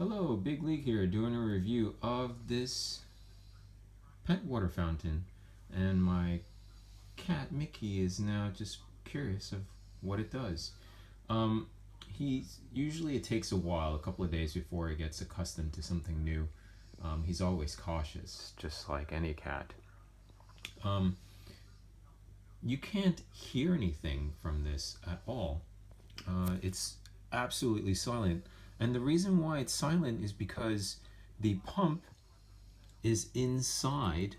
Hello, Big League here, doing a review of this pet water fountain. And my cat Mickey is now just curious of what it does. Um, usually it takes a while, a couple of days before he gets accustomed to something new. He's always cautious, just like any cat. Um, you can't hear anything from this at all. It's absolutely silent. And the reason why it's silent is because the pump is inside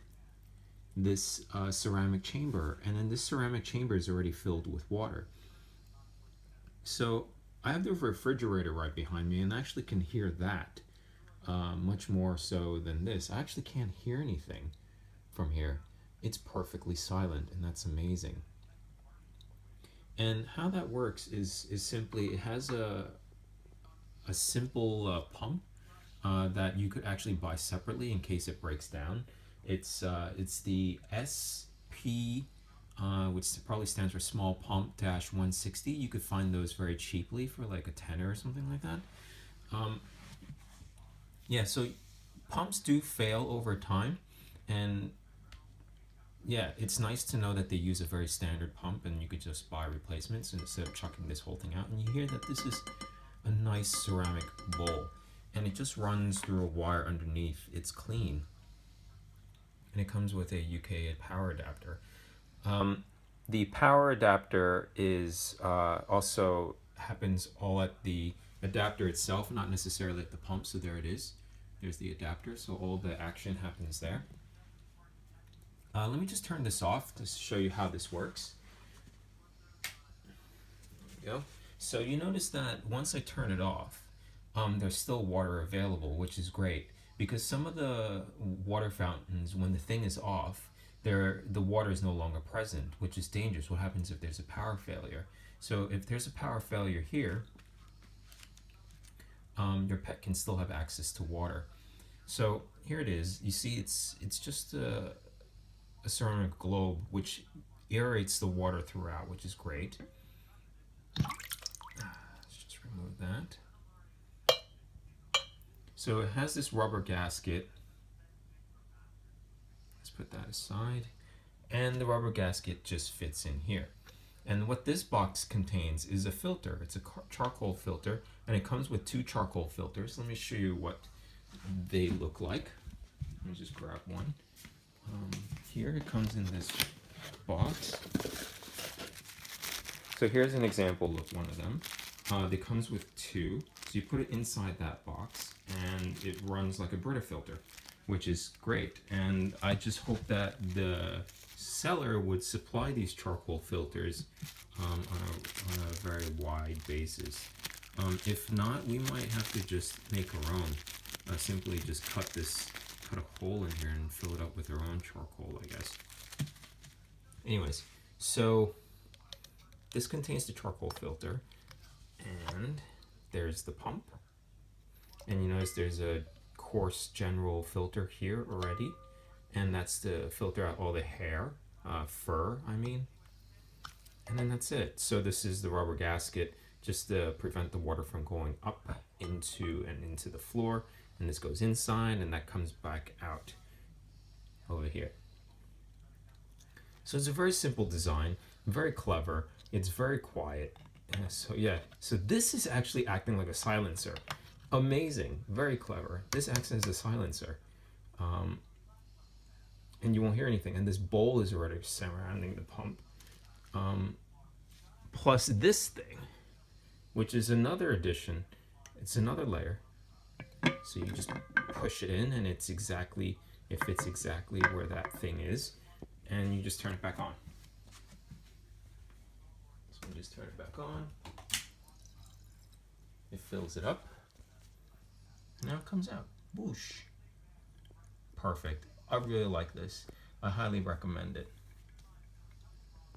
this ceramic chamber, and then this ceramic chamber is already filled with water. So I have the refrigerator right behind me, and I actually can hear that much more so than this. I actually can't hear anything from here. It's perfectly silent, and that's amazing. And how that works is simply it has a simple pump that you could actually buy separately in case it breaks down. It's the SP, which probably stands for Small Pump Dash 160. You could find those very cheaply for like a tenner or something like that. Yeah, so pumps do fail over time, and yeah, it's nice to know that they use a very standard pump and you could just buy replacements instead of chucking this whole thing out. And you hear that this is a nice ceramic bowl, and it just runs through a wire underneath. It's clean, and it comes with a UK power adapter. The power adapter is also happens all at the adapter itself, not necessarily at the pump. So there it is. There's the adapter, so all the action happens there. Let me just turn this off to show you how this works. There we go. So you notice that once I turn it off, there's still water available, which is great, because some of the water fountains, when the thing is off, the water is no longer present, which is dangerous. What happens if there's a power failure? So if there's a power failure here, your pet can still have access to water. So here it is. You see, it's just a ceramic globe which aerates the water throughout, which is great. Let's just remove that. So it has this rubber gasket. Let's put that aside. And the rubber gasket just fits in here. And what this box contains is a filter. It's a charcoal filter, and it comes with 2 charcoal filters. Let me show you what they look like. Let me just grab one. Here it comes in this box. So here's an example of one of them. It comes with 2. So you put it inside that box, and it runs like a Brita filter, which is great. And I just hope that the seller would supply these charcoal filters on a very wide basis. If not, we might have to just make our own. Simply just cut a hole in here and fill it up with our own charcoal, I guess. Anyways, so this contains the charcoal filter, and there's the pump. And you notice there's a coarse general filter here already, and that's to filter out all the hair, fur, I mean. And then that's it. So this is the rubber gasket, just to prevent the water from going up into the floor. And this goes inside, and that comes back out over here. So it's a very simple design, very clever. It's very quiet. So yeah, so this is actually acting like a silencer. Amazing, very clever. This acts as a silencer. And you won't hear anything. And this bowl is already surrounding the pump. Plus this thing, which is another addition. It's another layer. So you just push it in, and it fits exactly where that thing is, and you just turn it back on. So you just turn it back on. It fills it up. Now it comes out. Whoosh. Perfect. I really like this. I highly recommend it.